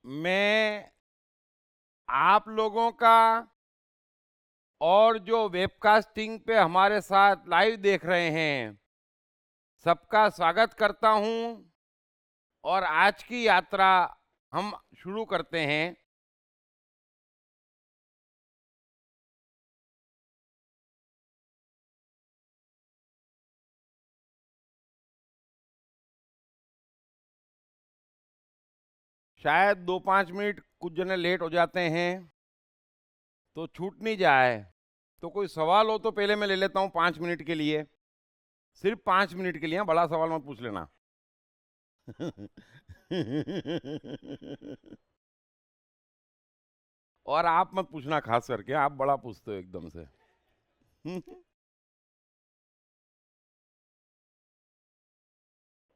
मैं आप लोगों का और जो वेबकास्टिंग पे हमारे साथ लाइव देख रहे हैं सबका स्वागत करता हूं और आज की यात्रा हम शुरू करते हैं। शायद 2-5 मिनट कुछ जने लेट हो जाते हैं तो छूट नहीं जाए। तो कोई सवाल हो तो पहले मैं ले लेता हूं 5 मिनट के लिए, सिर्फ 5 मिनट के लिए। हाँ, बड़ा सवाल मत पूछ लेना। और आप मत पूछना, खास करके आप बड़ा पूछते हो एकदम से।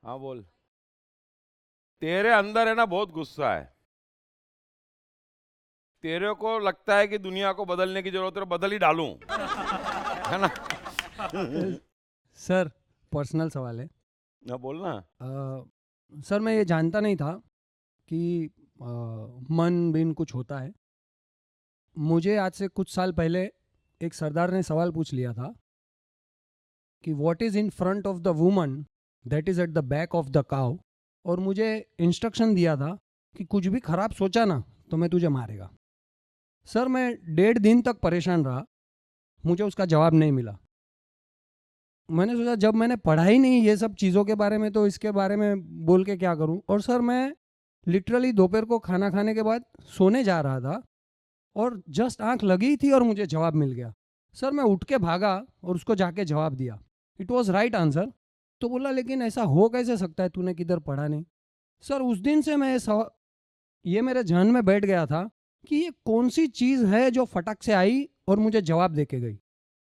हाँ बोल। तेरे अंदर है ना बहुत गुस्सा है। तेरे को लगता है कि दुनिया को बदलने की जरूरत है, बदल ही डालूं, है ना? सर, पर्सनल सवाल है। ना बोलना। सर, मैं ये जानता नहीं था कि मन बिन कुछ होता है। मुझे आज से कुछ साल पहले एक सरदार ने सवाल पूछ लिया था कि what is in front of the woman that is at the back of the cow, और मुझे इंस्ट्रक्शन दिया था कि कुछ भी खराब सोचा ना तो मैं तुझे मारेगा। सर, मैं 1.5 दिन तक परेशान रहा, मुझे उसका जवाब नहीं मिला। मैंने सोचा जब मैंने पढ़ा ही नहीं ये सब चीज़ों के बारे में तो इसके बारे में बोल के क्या करूं। और सर, मैं लिटरली दोपहर को खाना खाने के बाद सोने जा रहा था और जस्ट आंख लगी थी और मुझे जवाब मिल गया। सर, मैं उठ के भागा और उसको जाके जवाब दिया। It was right answer. तो बोला लेकिन ऐसा हो कैसे सकता है, तूने किधर पढ़ा नहीं। सर, उस दिन से मैं ये मेरे जहन में बैठ गया था कि ये कौन सी चीज़ है जो फटक से आई और मुझे जवाब दे के गई।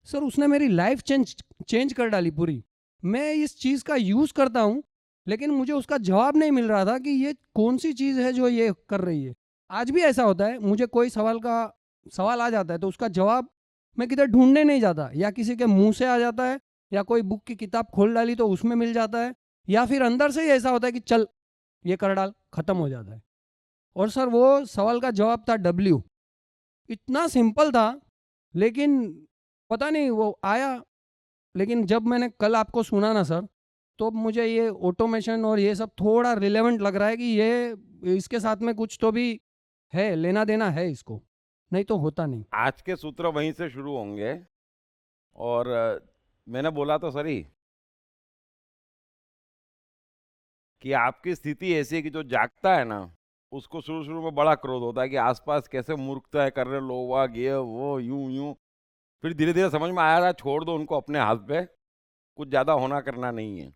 सर, उसने मेरी लाइफ चेंज चेंज कर डाली पूरी। मैं इस चीज़ का यूज़ करता हूँ लेकिन मुझे उसका जवाब नहीं मिल रहा था कि ये कौन सी चीज़ है जो ये कर रही है। आज भी ऐसा होता है, मुझे कोई सवाल आ जाता है तो उसका जवाब मैं किधर ढूंढने नहीं जाता, या किसी के मुंह से आ जाता है, या कोई बुक की किताब खोल डाली तो उसमें मिल जाता है, या फिर अंदर से ही ऐसा होता है कि चल ये कर डाल, खत्म हो जाता है। और सर, वो सवाल का जवाब था डब्ल्यू। इतना सिंपल था, लेकिन पता नहीं वो आया। लेकिन जब मैंने कल आपको सुना ना सर, तो मुझे ये ऑटोमेशन और ये सब थोड़ा रिलेवेंट लग रहा है कि ये इसके साथ में कुछ तो भी है, लेना देना है इसको, नहीं तो होता नहीं। आज के सूत्र वहीं से शुरू होंगे। और मैंने बोला तो सही कि आपकी स्थिति ऐसी है कि जो जागता है ना उसको शुरू शुरू में बड़ा क्रोध होता है कि आसपास कैसे मूर्खता है कर रहे लोग, वाग ये वो यूं यूं। फिर धीरे धीरे समझ में आया था, छोड़ दो उनको अपने हाथ पे, कुछ ज्यादा होना करना नहीं है।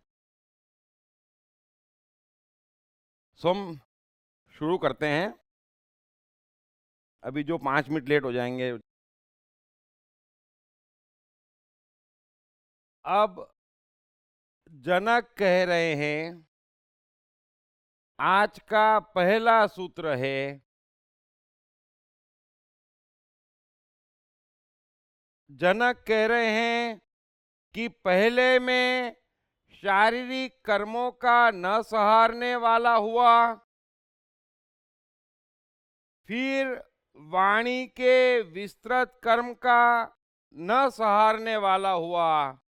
सो हम शुरू करते हैं। अभी जो 5 मिनट लेट हो जाएंगे। अब जनक कह रहे हैं, आज का पहला सूत्र है, जनक कह रहे हैं कि पहले में शारीरिक कर्मों का न सहारने वाला हुआ, फिर वाणी के विस्तृत कर्म का न सहारने वाला हुआ।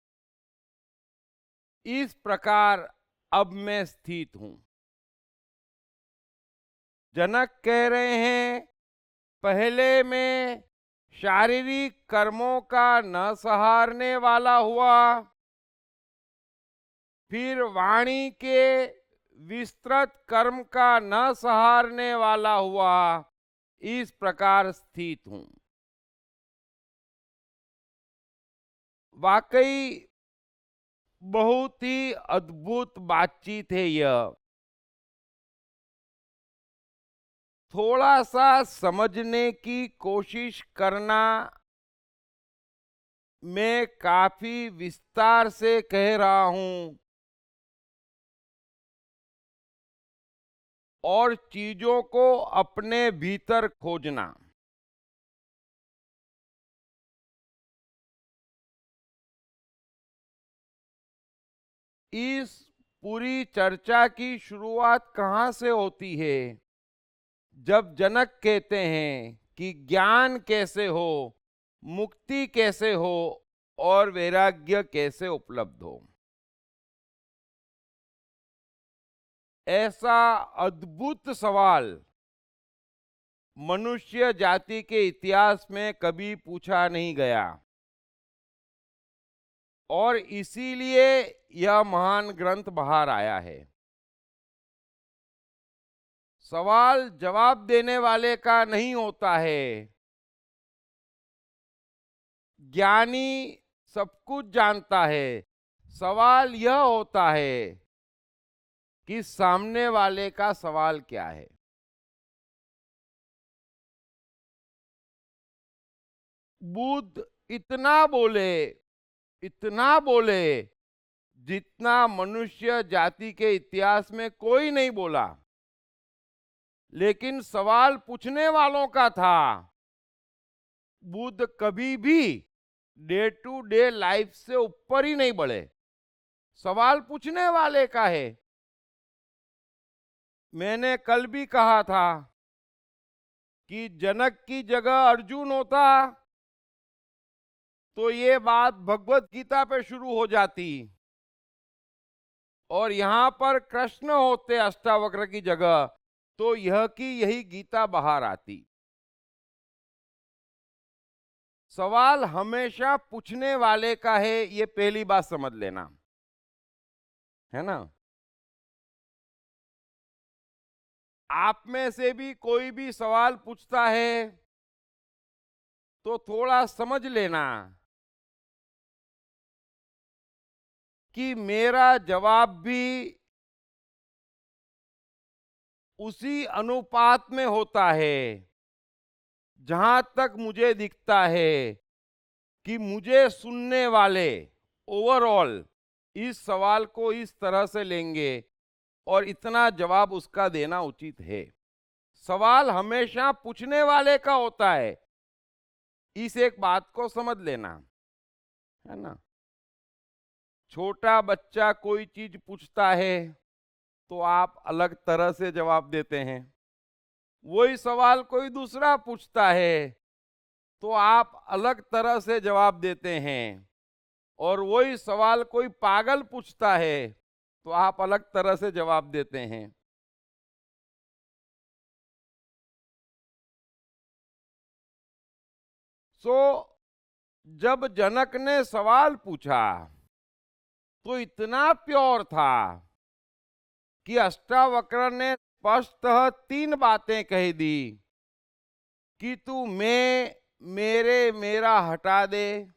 इस प्रकार अब मैं स्थित हूं। जनक कह रहे हैं पहले में शारीरिक कर्मों का न सहारने वाला हुआ, फिर वाणी के विस्तृत कर्म का न सहारने वाला हुआ। इस प्रकार स्थित हूं। वाकई बहुत ही अद्भुत बातचीत है यह। थोड़ा सा समझने की कोशिश करना। मैं काफी विस्तार से कह रहा हूं और चीजों को अपने भीतर खोजना। इस पूरी चर्चा की शुरुआत कहाँ से होती है? जब जनक कहते हैं कि ज्ञान कैसे हो, मुक्ति कैसे हो और वैराग्य कैसे उपलब्ध हो, ऐसा अद्भुत सवाल मनुष्य जाति के इतिहास में कभी पूछा नहीं गया और इसीलिए यह महान ग्रंथ बाहर आया है। सवाल जवाब देने वाले का नहीं होता है। ज्ञानी सब कुछ जानता है। सवाल यह होता है कि सामने वाले का सवाल क्या है। बुद्ध इतना बोले जितना मनुष्य जाति के इतिहास में कोई नहीं बोला, लेकिन सवाल पूछने वालों का था। बुद्ध कभी भी डे टू डे लाइफ से ऊपर ही नहीं बढ़े, सवाल पूछने वाले का है। मैंने कल भी कहा था कि जनक की जगह अर्जुन होता तो ये बात भगवत गीता पे शुरू हो जाती और यहां पर कृष्ण होते अष्टावक्र की जगह तो यही गीता बाहर आती। सवाल हमेशा पूछने वाले का है, ये पहली बात समझ लेना, है ना। आप में से भी कोई भी सवाल पूछता है तो थोड़ा समझ लेना कि मेरा जवाब भी उसी अनुपात में होता है जहां तक मुझे दिखता है कि मुझे सुनने वाले ओवरऑल इस सवाल को इस तरह से लेंगे और इतना जवाब उसका देना उचित है। सवाल हमेशा पूछने वाले का होता है, इस एक बात को समझ लेना, है ना। छोटा बच्चा कोई चीज पूछता है तो आप अलग तरह से जवाब देते हैं। वही सवाल कोई दूसरा पूछता है तो आप अलग तरह से जवाब देते हैं और वही सवाल कोई पागल पूछता है तो आप अलग तरह से जवाब देते हैं। जब जनक ने सवाल पूछा तो इतना प्योर था कि अष्टावक्र ने स्पष्टतः 3 बातें कह दी कि तू मेरा हटा दे,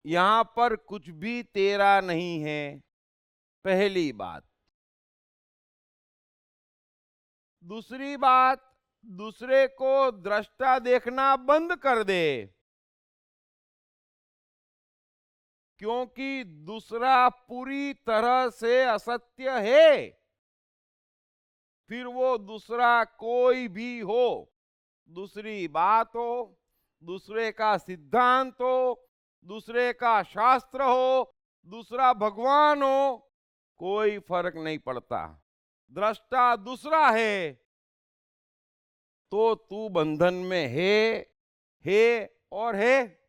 यहां पर कुछ भी तेरा नहीं है, पहली बात। दूसरी बात, दूसरे को दृष्टा देखना बंद कर दे, क्योंकि दूसरा पूरी तरह से असत्य है। फिर वो दूसरा कोई भी हो, दूसरी बात हो, दूसरे का सिद्धांत हो, दूसरे का शास्त्र हो, दूसरा भगवान हो, कोई फर्क नहीं पड़ता। दृष्टा दूसरा है तो तू बंधन में है और है।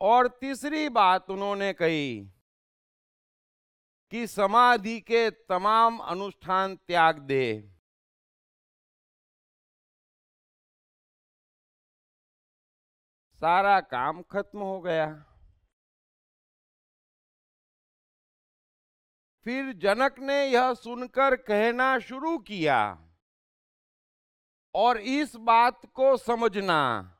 और तीसरी बात उन्होंने कही कि समाधि के तमाम अनुष्ठान त्याग दे। सारा काम खत्म हो गया। फिर जनक ने यह सुनकर कहना शुरू किया, और इस बात को समझना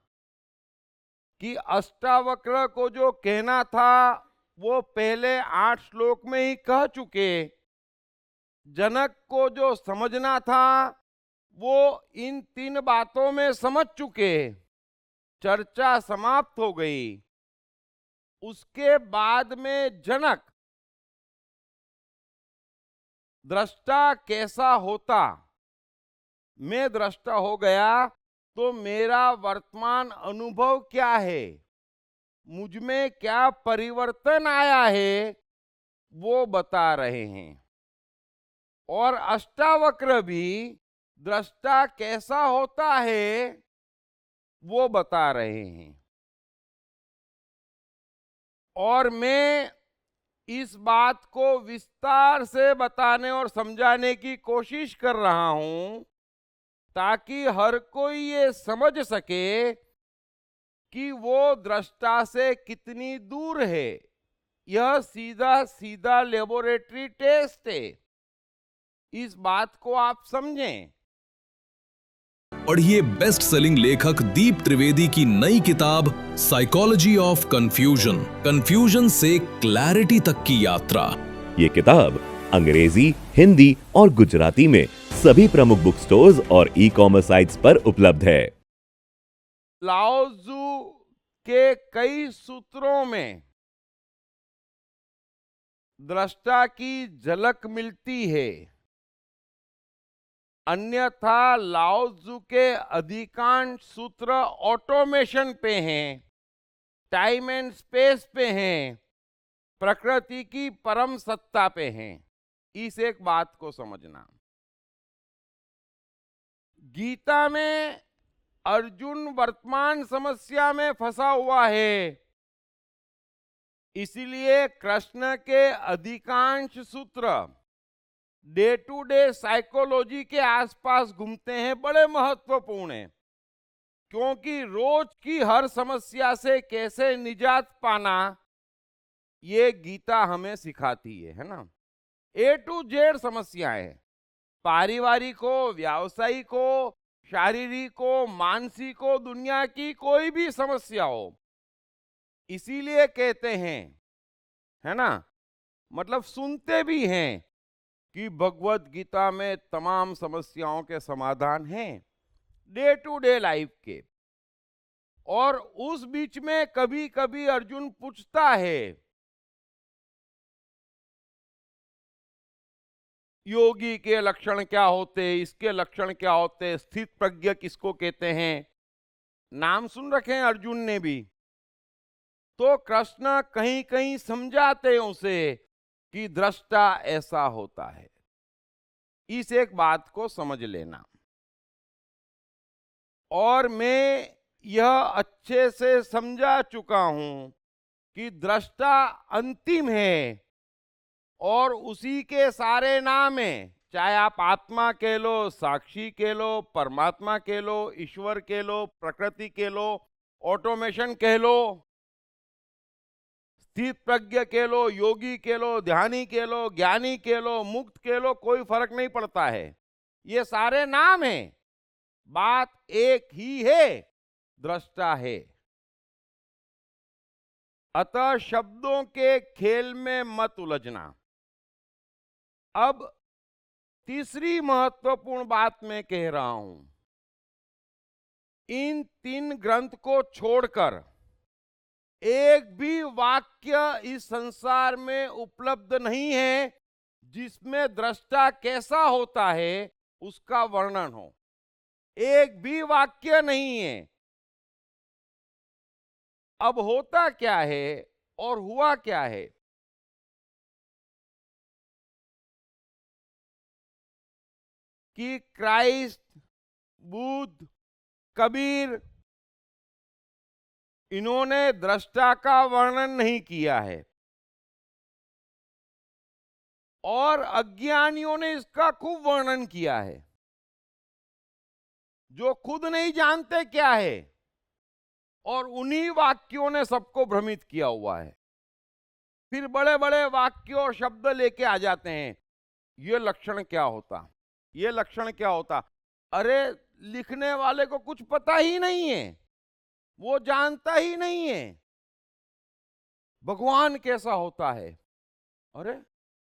कि अष्टावक्र को जो कहना था वो पहले 8 श्लोक में ही कह चुके। जनक को जो समझना था वो इन 3 बातों में समझ चुके। चर्चा समाप्त हो गई। उसके बाद में जनक दृष्टा कैसा होता, मैं दृष्टा हो गया तो मेरा वर्तमान अनुभव क्या है, मुझ में क्या परिवर्तन आया है, वो बता रहे हैं। और अष्टावक्र भी दृष्टा कैसा होता है वो बता रहे हैं। और मैं इस बात को विस्तार से बताने और समझाने की कोशिश कर रहा हूं ताकि हर कोई ये समझ सके कि वो दृष्टा से कितनी दूर है। यह सीधा सीधा लेबोरेटरी टेस्ट है, इस बात को आप समझें। पढ़िए बेस्ट सेलिंग लेखक दीप त्रिवेदी की नई किताब साइकोलॉजी ऑफ कंफ्यूजन, कंफ्यूजन से क्लैरिटी तक की यात्रा। ये किताब अंग्रेजी, हिंदी और गुजराती में सभी प्रमुख बुक स्टोर्स और ई-कॉमर्स साइट्स पर उपलब्ध है। लाओ त्जू के कई सूत्रों में दृष्टा की झलक मिलती है, अन्यथा लाओ त्जू के अधिकांश सूत्र ऑटोमेशन पे हैं, टाइम एंड स्पेस पे हैं, प्रकृति की परम सत्ता पे हैं। इस एक बात को समझना। गीता में अर्जुन वर्तमान समस्या में फंसा हुआ है, इसीलिए कृष्ण के अधिकांश सूत्र डे टू डे साइकोलॉजी के आसपास घूमते हैं, बड़े महत्वपूर्ण हैं, क्योंकि रोज की हर समस्या से कैसे निजात पाना ये गीता हमें सिखाती है ना। ए टू जेड समस्याएं हैं, पारिवारिक हो, व्यावसायिक हो, शारीरिक हो, मानसिक हो, दुनिया की कोई भी समस्या हो। इसीलिए कहते हैं, है ना, मतलब सुनते भी हैं कि भगवत गीता में तमाम समस्याओं के समाधान हैं डे टू डे लाइफ के। और उस बीच में कभी कभी अर्जुन पूछता है, योगी के लक्षण क्या होते, इसके लक्षण क्या होते, स्थित प्रज्ञ किसको कहते हैं, नाम सुन रखे हैं अर्जुन ने भी। तो कृष्ण कहीं कहीं समझाते हैं उसे कि दृष्टा ऐसा होता है। इस एक बात को समझ लेना। और मैं यह अच्छे से समझा चुका हूं कि दृष्टा अंतिम है और उसी के सारे नाम हैं, चाहे आप आत्मा कह लो, साक्षी कह लो, परमात्मा कह लो, ईश्वर कह लो, प्रकृति कह लो, ऑटोमेशन कह लो, स्थित प्रज्ञ कह लो, योगी कह लो, ध्यानी कह लो, ज्ञानी कह लो, मुक्त कह लो, कोई फर्क नहीं पड़ता है। ये सारे नाम हैं, बात एक ही है, दृष्टा है। अतः शब्दों के खेल में मत उलझना। अब तीसरी महत्वपूर्ण बात मैं कह रहा हूं, इन 3 ग्रंथ को छोड़कर एक भी वाक्य इस संसार में उपलब्ध नहीं है जिसमें दृष्टा कैसा होता है उसका वर्णन हो। एक भी वाक्य नहीं है। अब होता क्या है और हुआ क्या है, कि क्राइस्ट, बुद्ध, कबीर, इन्होंने दृष्टा का वर्णन नहीं किया है और अज्ञानियों ने इसका खूब वर्णन किया है, जो खुद नहीं जानते क्या है, और उन्हीं वाक्यों ने सबको भ्रमित किया हुआ है। फिर बड़े बड़े वाक्य और शब्द लेके आ जाते हैं, ये लक्षण क्या होता, ये लक्षण क्या होता। अरे लिखने वाले को कुछ पता ही नहीं है, वो जानता ही नहीं है भगवान कैसा होता है। अरे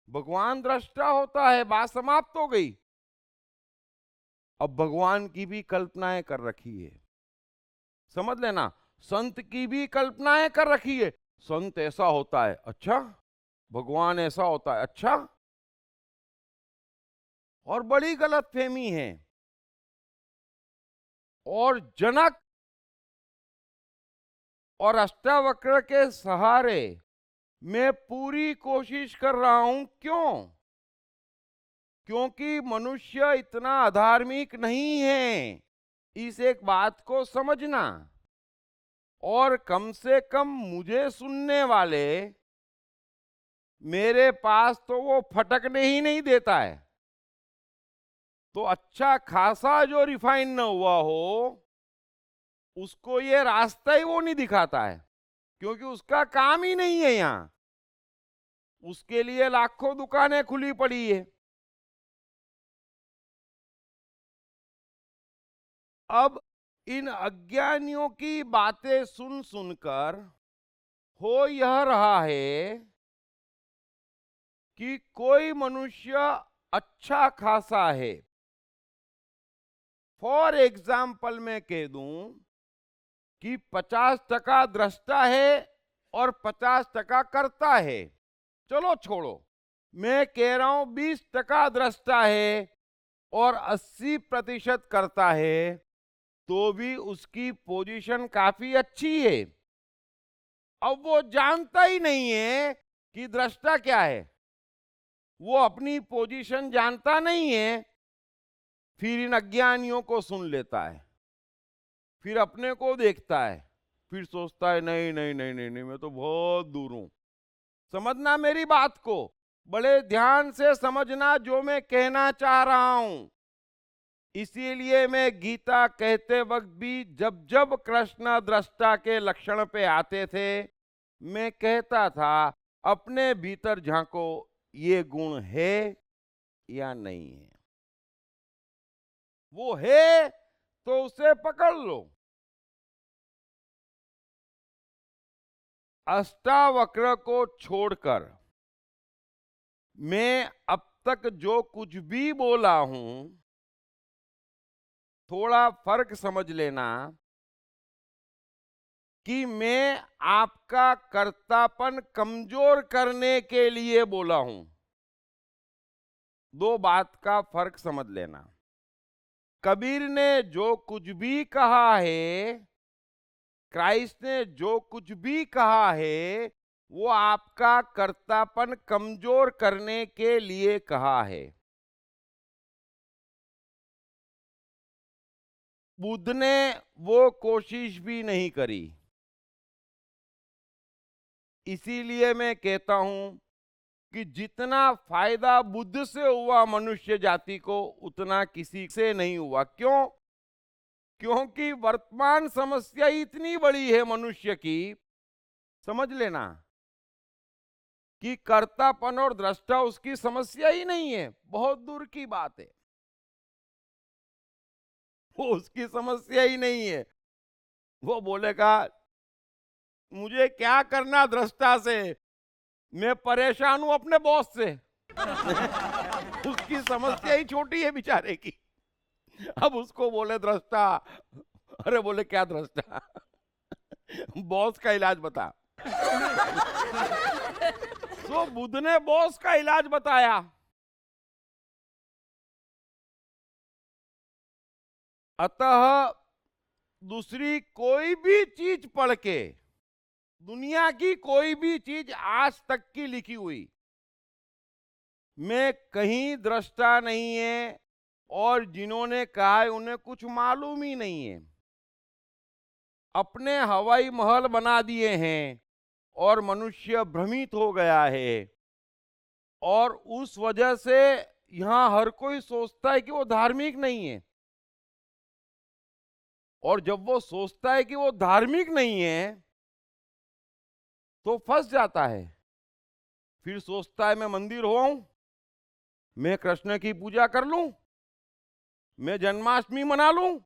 भगवान दृष्टा होता है, बात समाप्त हो गई। अब भगवान की भी कल्पनाएं कर रखी है, समझ लेना, संत की भी कल्पनाएं कर रखी है। संत ऐसा होता है, अच्छा, भगवान ऐसा होता है, अच्छा। और बड़ी गलतफहमी है। और जनक और अष्टावक्र के सहारे मैं पूरी कोशिश कर रहा हूं। क्यों? क्योंकि मनुष्य इतना अधार्मिक नहीं है, इस एक बात को समझना। और कम से कम मुझे सुनने वाले, मेरे पास तो वो फटकने ही नहीं देता है। तो अच्छा खासा जो रिफाइन न हुआ हो, उसको ये रास्ता ही वो नहीं दिखाता है, क्योंकि उसका काम ही नहीं है यहां। उसके लिए लाखों दुकानें खुली पड़ी है। अब इन अज्ञानियों की बातें सुन सुनकर हो यह रहा है कि कोई मनुष्य अच्छा खासा है। फॉर एग्जाम्पल मैं कह दूं कि 50% दृष्टा है और 50% करता है। चलो छोड़ो, मैं कह रहा हूं 20% दृष्टा है और 80% करता है, तो भी उसकी पोजीशन काफी अच्छी है। अब वो जानता ही नहीं है कि दृष्टा क्या है, वो अपनी पोजीशन जानता नहीं है। फिर इन अज्ञानियों को सुन लेता है, फिर अपने को देखता है, फिर सोचता है नहीं नहीं नहीं नहीं नहीं, मैं तो बहुत दूर हूं। समझना मेरी बात को, बड़े ध्यान से समझना जो मैं कहना चाह रहा हूं। इसीलिए मैं गीता कहते वक्त भी जब जब कृष्ण दृष्टा के लक्षण पे आते थे, मैं कहता था अपने भीतर झांको, ये गुण है या नहीं है। वो है तो उसे पकड़ लो। अष्टावक्र को छोड़कर मैं अब तक जो कुछ भी बोला हूं, थोड़ा फर्क समझ लेना कि मैं आपका कर्तापन कमजोर करने के लिए बोला हूं। दो बात का फर्क समझ लेना। कबीर ने जो कुछ भी कहा है, क्राइस्ट ने जो कुछ भी कहा है, वो आपका कर्तापन कमजोर करने के लिए कहा है। बुद्ध ने वो कोशिश भी नहीं करी। इसीलिए मैं कहता हूं कि जितना फायदा बुद्ध से हुआ मनुष्य जाति को, उतना किसी से नहीं हुआ। क्यों? क्योंकि वर्तमान समस्या इतनी बड़ी है मनुष्य की, समझ लेना, कि कर्तापन और दृष्टा उसकी समस्या ही नहीं है, बहुत दूर की बात है। वो उसकी समस्या ही नहीं है। वो बोलेगा मुझे क्या करना दृष्टा से, मैं परेशान हूं अपने बॉस से। उसकी समस्या ही छोटी है बेचारे की। अब उसको बोले दृष्टा, अरे बोले क्या दृष्टा, बॉस का इलाज बता। तो बुद्ध ने बॉस का इलाज बताया। अतः दूसरी कोई भी चीज पढ़ के, दुनिया की कोई भी चीज आज तक की लिखी हुई में कहीं दृष्टा नहीं है, और जिन्होंने कहा है उन्हें कुछ मालूम ही नहीं है। अपने हवाई महल बना दिए हैं और मनुष्य भ्रमित हो गया है, और उस वजह से यहां हर कोई सोचता है कि वो धार्मिक नहीं है। और जब वो सोचता है कि वो धार्मिक नहीं है तो फंस जाता है। फिर सोचता है मैं मंदिर हो आऊं, मैं कृष्ण की पूजा कर लूं, मैं जन्माष्टमी मना लूं,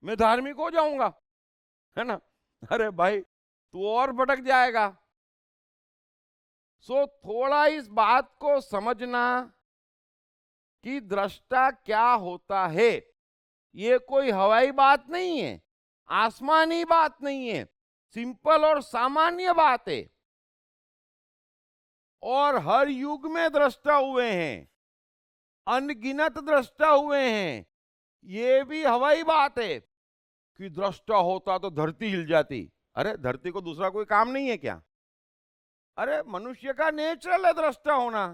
मैं धार्मिक हो जाऊंगा, है ना। अरे भाई तू और भटक जाएगा। सो थोड़ा इस बात को समझना कि दृष्टा क्या होता है। ये कोई हवाई बात नहीं है, आसमानी बात नहीं है, सिंपल और सामान्य बात है। और हर युग में दृष्टा हुए हैं, अनगिनत दृष्टा हुए हैं। ये भी हवाई बात है कि दृष्टा होता तो धरती हिल जाती। अरे धरती को दूसरा कोई काम नहीं है क्या? अरे मनुष्य का नेचरल है दृष्टा होना।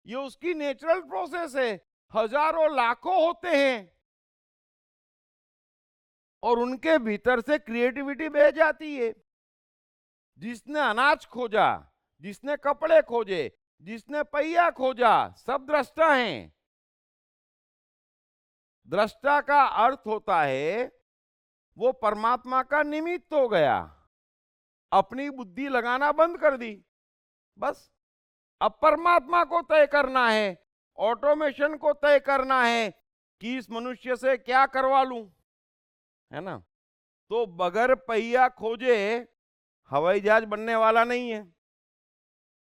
ये उसकी नेचुरल प्रोसेस है। हजारों लाखों होते हैं और उनके भीतर से क्रिएटिविटी बह जाती है। जिसने अनाज खोजा, जिसने कपड़े खोजे, जिसने पहिया खोजा, सब दृष्टा हैं। दृष्टा का अर्थ होता है वो परमात्मा का निमित्त हो गया, अपनी बुद्धि लगाना बंद कर दी। बस अब परमात्मा को तय करना है, ऑटोमेशन को तय करना है कि इस मनुष्य से क्या करवा लूं, है ना। तो बगैर पहिया खोजे हवाई जहाज बनने वाला नहीं है।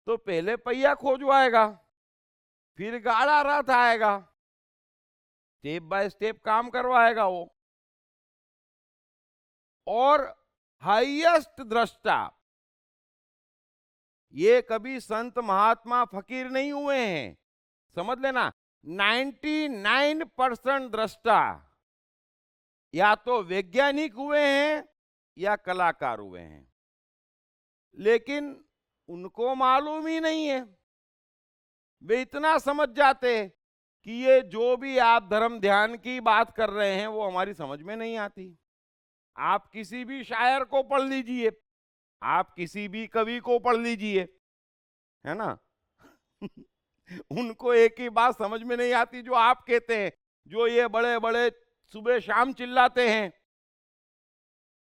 तो पहले पहिया खोजवाएगा, फिर गाड़ा रथ आएगा, स्टेप बाय स्टेप काम करवाएगा वो। और हाईएस्ट दृष्टा ये कभी संत महात्मा फकीर नहीं हुए हैं, समझ लेना। 99% दृष्टा या तो वैज्ञानिक हुए हैं या कलाकार हुए हैं, लेकिन उनको मालूम ही नहीं है। वे इतना समझ जाते कि ये जो भी आप धर्म ध्यान की बात कर रहे हैं वो हमारी समझ में नहीं आती। आप किसी भी शायर को पढ़ लीजिए, आप किसी भी कवि को पढ़ लीजिए, है ना। उनको एक ही बात समझ में नहीं आती जो आप कहते हैं, जो ये बड़े बड़े सुबह शाम चिल्लाते हैं।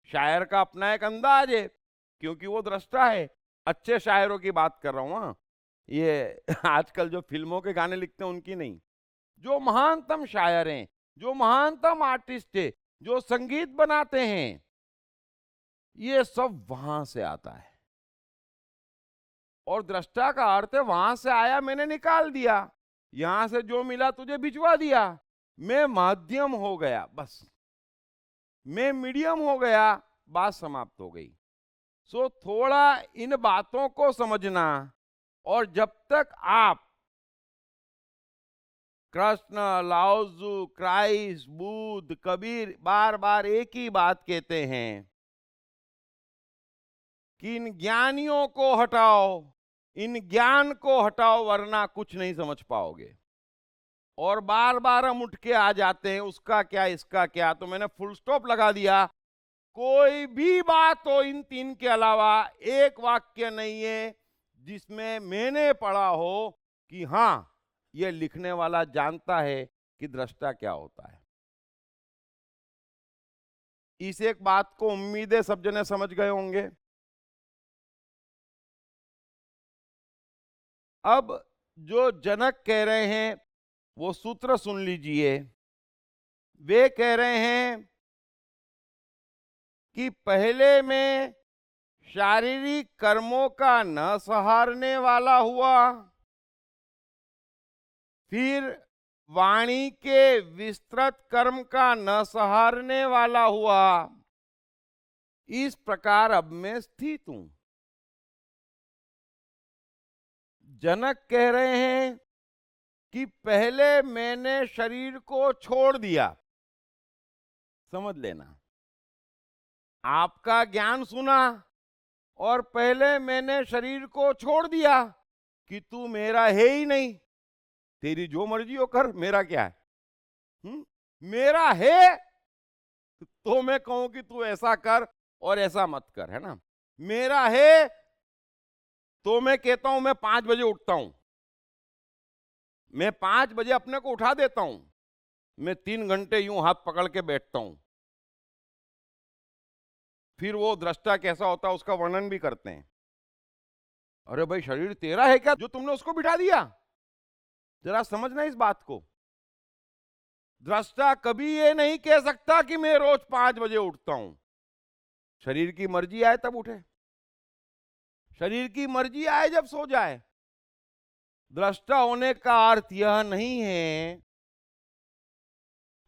शायर का अपना एक अंदाज है, क्योंकि वो दृष्टा है। अच्छे शायरों की बात कर रहा हूं, हाँ, ये आजकल जो फिल्मों के गाने लिखते हैं उनकी नहीं। जो महानतम शायर हैं, जो महानतम आर्टिस्ट है, जो संगीत बनाते हैं, ये सब वहां से आता है। और दृष्टा का अर्थ है वहां से आया, मैंने निकाल दिया, यहां से जो मिला तुझे भिजवा दिया, मैं माध्यम हो गया, बस मैं मीडियम हो गया, बात समाप्त हो गई। सो थोड़ा इन बातों को समझना। और जब तक आप कृष्ण, लाओजू, क्राइस्ट, बुद्ध, कबीर बार बार एक ही बात कहते हैं कि इन ज्ञानियों को हटाओ, इन ज्ञान को हटाओ, वरना कुछ नहीं समझ पाओगे। और बार बार हम उठ के आ जाते हैं, उसका क्या, इसका क्या। तो मैंने फुल स्टॉप लगा दिया। कोई भी बात हो इन तीन के अलावा, एक वाक्य नहीं है जिसमें मैंने पढ़ा हो कि हाँ ये लिखने वाला जानता है कि दृष्टा क्या होता है। इस एक बात को उम्मीद है सब जने समझ गए होंगे। अब जो जनक कह रहे हैं वो सूत्र सुन लीजिए। वे कह रहे हैं कि पहले में शारीरिक कर्मों का न सहारने वाला हुआ, फिर वाणी के विस्तृत कर्म का न सहारने वाला हुआ, इस प्रकार अब मैं स्थित हूं। जनक कह रहे हैं कि पहले मैंने शरीर को छोड़ दिया, समझ लेना। आपका ज्ञान सुना और पहले मैंने शरीर को छोड़ दिया कि तू मेरा है ही नहीं, तेरी जो मर्जी हो कर, मेरा क्या है। मेरा है तो मैं कहूं कि तू ऐसा कर और ऐसा मत कर, है ना। मेरा है तो मैं कहता हूं मैं 5 बजे उठता हूं, मैं 5 बजे अपने को उठा देता हूं, मैं 3 घंटे यूं हाथ पकड़ के बैठता हूं। फिर वो दृष्टा कैसा होता है उसका वर्णन भी करते हैं। अरे भाई, शरीर तेरा है क्या जो तुमने उसको बिठा दिया? जरा समझना इस बात को। दृष्टा कभी ये नहीं कह सकता कि मैं रोज 5 बजे उठता हूं। शरीर की मर्जी आए तब उठे, शरीर की मर्जी आए जब सो जाए। दृष्टा होने का अर्थ यह नहीं है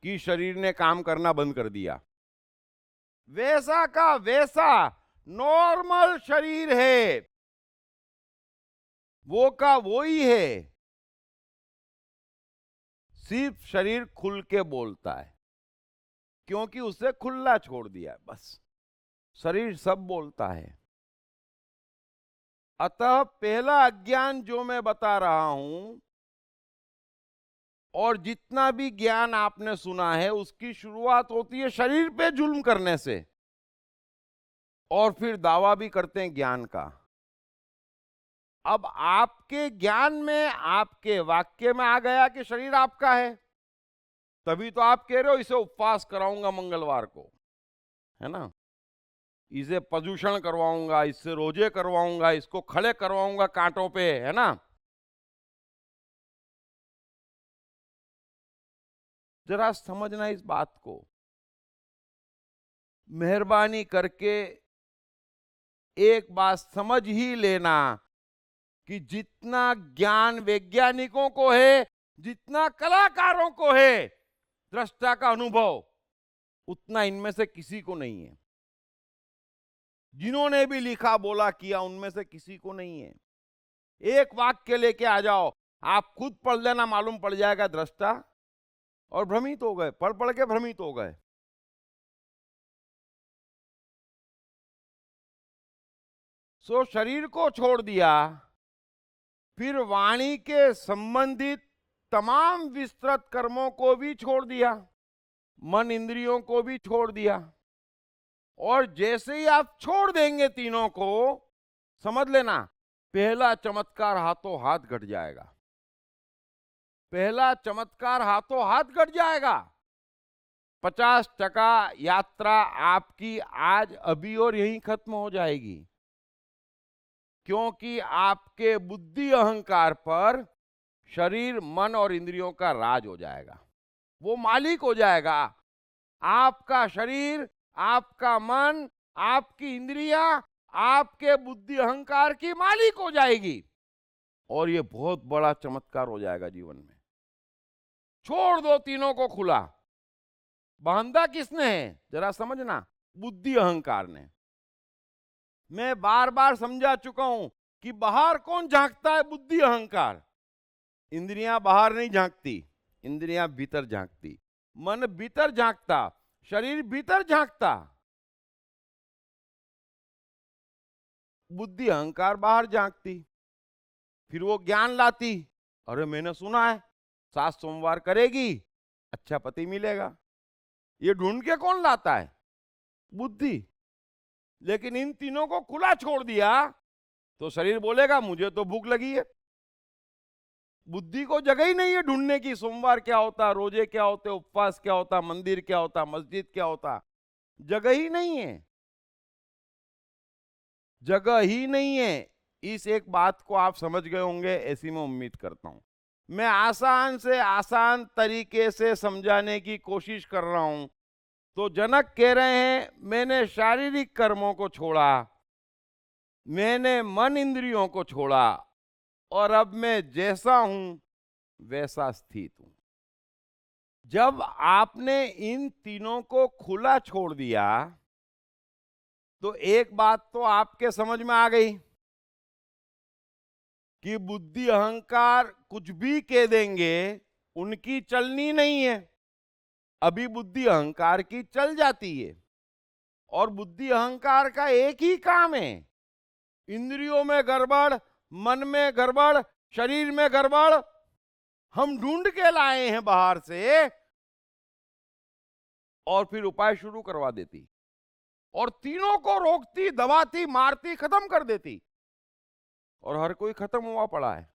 कि शरीर ने काम करना बंद कर दिया। वैसा का वैसा नॉर्मल शरीर है, वो का वो ही है, सिर्फ शरीर खुल के बोलता है क्योंकि उसे खुला छोड़ दिया है, बस। शरीर सब बोलता है। अतः पहला अज्ञान जो मैं बता रहा हूं और जितना भी ज्ञान आपने सुना है उसकी शुरुआत होती है शरीर पे जुल्म करने से, और फिर दावा भी करते हैं ज्ञान का। अब आपके ज्ञान में, आपके वाक्य में आ गया कि शरीर आपका है, तभी तो आप कह रहे हो इसे उपवास कराऊंगा मंगलवार को, है ना, इसे प्रदूषण करवाऊंगा, इससे रोजे करवाऊंगा, इसको खड़े करवाऊंगा कांटों पे, है ना। जरा समझना इस बात को, मेहरबानी करके एक बात समझ ही लेना कि जितना ज्ञान वैज्ञानिकों को है, जितना कलाकारों को है दृष्टा का अनुभव, उतना इनमें से किसी को नहीं है। जिन्होंने भी लिखा बोला किया उनमें से किसी को नहीं है। एक वाक्य लेके आ जाओ, आप खुद पढ़ लेना, मालूम पड़ जाएगा दृष्टा, और भ्रमित हो गए, पढ़ पढ़ के भ्रमित हो गए। सो शरीर को छोड़ दिया, फिर वाणी के संबंधित तमाम विस्तृत कर्मों को भी छोड़ दिया, मन इंद्रियों को भी छोड़ दिया, और जैसे ही आप छोड़ देंगे तीनों को, समझ लेना पहला चमत्कार हाथों हाथ घट जाएगा। पहला चमत्कार हाथों हाथ घट जाएगा। 50% यात्रा आपकी आज अभी और यहीं खत्म हो जाएगी, क्योंकि आपके बुद्धि अहंकार पर शरीर, मन और इंद्रियों का राज हो जाएगा, वो मालिक हो जाएगा। आपका शरीर, आपका मन, आपकी इंद्रियां आपके बुद्धि अहंकार की मालिक हो जाएगी, और ये बहुत बड़ा चमत्कार हो जाएगा जीवन में। छोड़ दो तीनों को खुला। बांधा किसने है जरा समझना, बुद्धि अहंकार ने। मैं बार बार समझा चुका हूं कि बाहर कौन झांकता है, बुद्धि अहंकार। इंद्रियां बाहर नहीं झांकती, इंद्रियां भीतर झांकती, मन भीतर झांकता, शरीर भीतर झांकता, बुद्धि अहंकार बाहर झांकती। फिर वो ज्ञान लाती, अरे मैंने सुना है 7 सोमवार करेगी अच्छा पति मिलेगा। ये ढूंढ के कौन लाता है, बुद्धि। लेकिन इन तीनों को खुला छोड़ दिया तो शरीर बोलेगा मुझे तो भूख लगी है। बुद्धि को जगह ही नहीं है ढूंढने की, सोमवार क्या होता, रोजे क्या होते, उपवास क्या होता, मंदिर क्या होता, मस्जिद क्या होता, जगह ही नहीं है, जगह ही नहीं है। इस एक बात को आप समझ गए होंगे, ऐसी मैं उम्मीद करता हूं। मैं आसान से आसान तरीके से समझाने की कोशिश कर रहा हूं। तो जनक कह रहे हैं मैंने शारीरिक कर्मों को छोड़ा, मैंने मन इंद्रियों को छोड़ा, और अब मैं जैसा हूं वैसा स्थित हूं। जब आपने इन तीनों को खुला छोड़ दिया तो एक बात तो आपके समझ में आ गई कि बुद्धि अहंकार कुछ भी कह देंगे उनकी चलनी नहीं है। अभी बुद्धि अहंकार की चल जाती है, और बुद्धि अहंकार का एक ही काम है, इंद्रियों में गड़बड़, मन में गड़बड़, शरीर में गड़बड़ हम ढूंढ के लाए हैं बाहर से, और फिर उपाय शुरू करवा देती, और तीनों को रोकती, दबाती, मारती, खत्म कर देती, और हर कोई खत्म हुआ पड़ा है।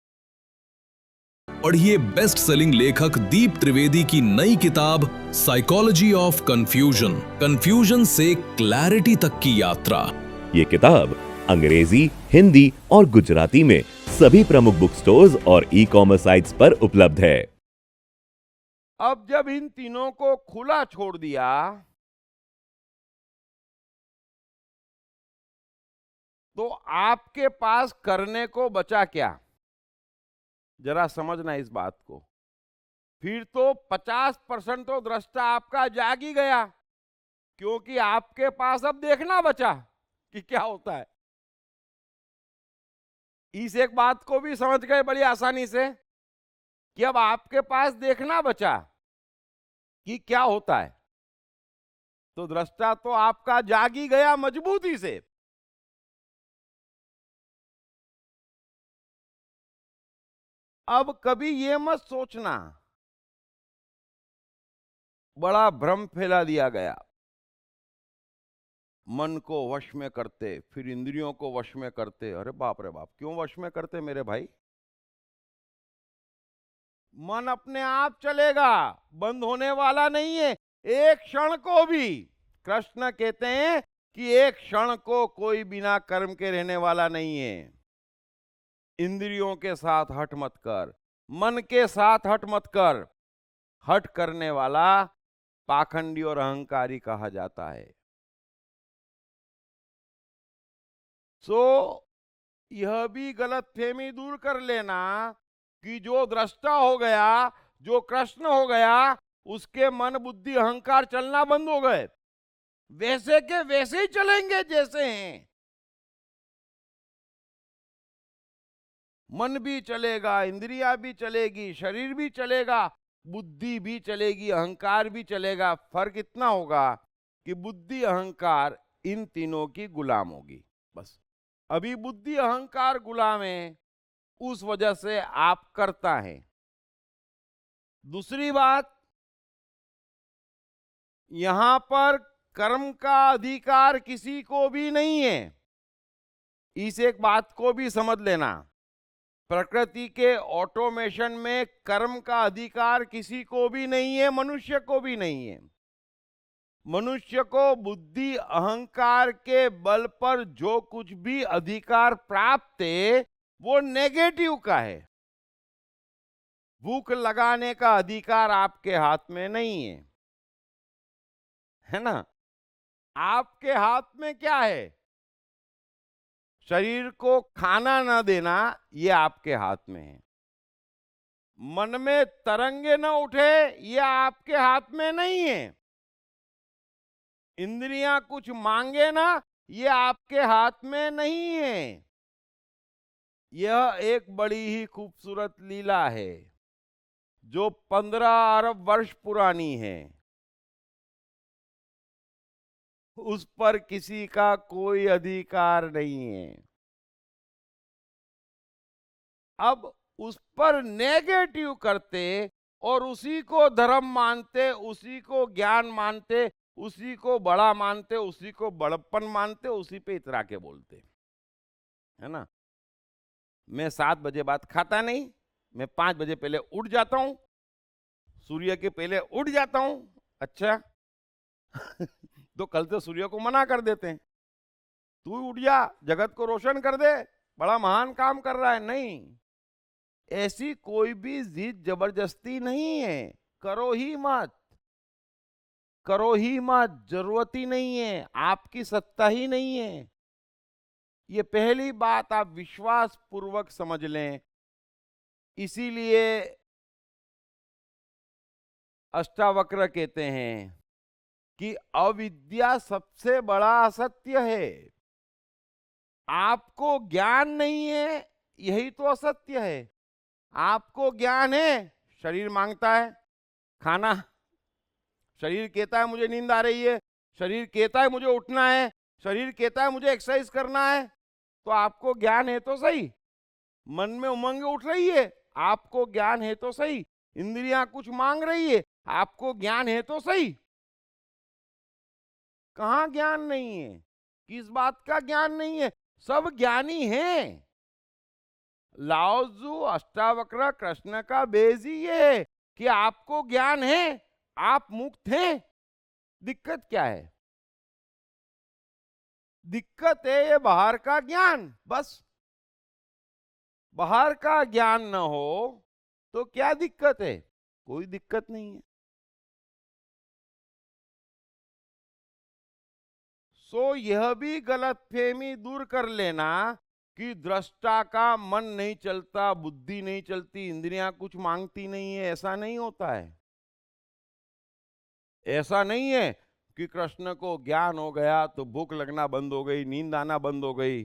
पढ़िए बेस्ट सेलिंग लेखक दीप त्रिवेदी की नई किताब साइकोलॉजी ऑफ कंफ्यूजन, कंफ्यूजन से क्लैरिटी तक की यात्रा। ये किताब अंग्रेजी, हिंदी और गुजराती में सभी प्रमुख बुक स्टोर्स और ई-कॉमर्स साइट्स पर उपलब्ध है। अब जब इन तीनों को खुला छोड़ दिया तो आपके पास करने को बचा क्या, जरा समझना इस बात को। फिर तो 50% तो दृष्टा आपका जाग ही गया, क्योंकि आपके पास अब देखना बचा कि क्या होता है। इस एक बात को भी समझ गए बड़ी आसानी से कि अब आपके पास देखना बचा कि क्या होता है, तो दृष्टा तो आपका जाग ही गया मजबूती से। अब कभी ये मत सोचना बड़ा भ्रम फैला दिया गया। मन को वश में करते, फिर इंद्रियों को वश में करते। अरे बाप रे बाप, क्यों वश में करते मेरे भाई? मन अपने आप चलेगा, बंद होने वाला नहीं है एक क्षण को भी। कृष्ण कहते हैं कि एक क्षण को कोई बिना कर्म के रहने वाला नहीं है। इंद्रियों के साथ हट मत कर, मन के साथ हट मत कर। हट करने वाला पाखंडी और अहंकारी कहा जाता है। सो यह भी गलतफहमी दूर कर लेना कि जो दृष्टा हो गया, जो कृष्ण हो गया, उसके मन बुद्धि अहंकार चलना बंद हो गए। वैसे के वैसे ही चलेंगे जैसे हैं। मन भी चलेगा, इंद्रियां भी चलेगी, शरीर भी चलेगा, बुद्धि भी चलेगी, अहंकार भी चलेगा। फर्क इतना होगा कि बुद्धि अहंकार इन तीनों की गुलाम होगी। बस अभी बुद्धि अहंकार गुलाम है, उस वजह से आप करता है। दूसरी बात, यहां पर कर्म का अधिकार किसी को भी नहीं है। इस एक बात को भी समझ लेना। प्रकृति के ऑटोमेशन में कर्म का अधिकार किसी को भी नहीं है, मनुष्य को भी नहीं है। मनुष्य को बुद्धि अहंकार के बल पर जो कुछ भी अधिकार प्राप्त है वो नेगेटिव का है। भूख लगाने का अधिकार आपके हाथ में नहीं है ना? आपके हाथ में क्या है? शरीर को खाना ना देना, ये आपके हाथ में है। मन में तरंगे ना उठे, ये आपके हाथ में नहीं है। इंद्रियां कुछ मांगे ना, ये आपके हाथ में नहीं है। यह एक बड़ी ही खूबसूरत लीला है जो 15 अरब वर्ष पुरानी है। उस पर किसी का कोई अधिकार नहीं है। अब उस पर नेगेटिव करते और उसी को धर्म मानते, उसी को ज्ञान मानते, उसी को बड़ा मानते, उसी को बड़प्पन मानते, उसी पे इतरा के बोलते, है ना? मैं 7 बजे बाद खाता नहीं, मैं 5 बजे पहले उठ जाता हूं, सूर्य के पहले उठ जाता हूं। अच्छा तो कल से सूर्य को मना कर देते हैं, तू उठ जा, जगत को रोशन कर दे, बड़ा महान काम कर रहा है। नहीं, ऐसी कोई भी जिद जबरदस्ती नहीं है। करो ही मत, करो ही मत, जरूरत ही नहीं है, आपकी सत्ता ही नहीं है। ये पहली बात आप विश्वास पूर्वक समझ लें। इसीलिए अष्टावक्र कहते हैं कि अविद्या सबसे बड़ा असत्य है। आपको ज्ञान नहीं है, यही तो असत्य है। आपको ज्ञान है, शरीर मांगता है खाना, शरीर कहता है मुझे नींद आ रही है, शरीर कहता है मुझे उठना है, शरीर कहता है मुझे एक्सरसाइज करना है। तो आपको ज्ञान है तो सही, मन में उमंग उठ रही है, आपको ज्ञान है तो सही, इंद्रियां कुछ मांग रही है, आपको ज्ञान है तो सही। कहां ज्ञान नहीं है? किस बात का ज्ञान नहीं है? सब ज्ञानी हैं। लाओजू, अष्टावक्र, कृष्ण का बेस ही ये है कि आपको ज्ञान है, आप मुक्त हैं। दिक्कत क्या है? दिक्कत है ये बाहर का ज्ञान। बस बाहर का ज्ञान न हो तो क्या दिक्कत है? कोई दिक्कत नहीं है। सो यह भी गलतफहमी दूर कर लेना कि दृष्टा का मन नहीं चलता, बुद्धि नहीं चलती, इंद्रियां कुछ मांगती नहीं है। ऐसा नहीं होता है। ऐसा नहीं है कि कृष्ण को ज्ञान हो गया तो भूख लगना बंद हो गई, नींद आना बंद हो गई।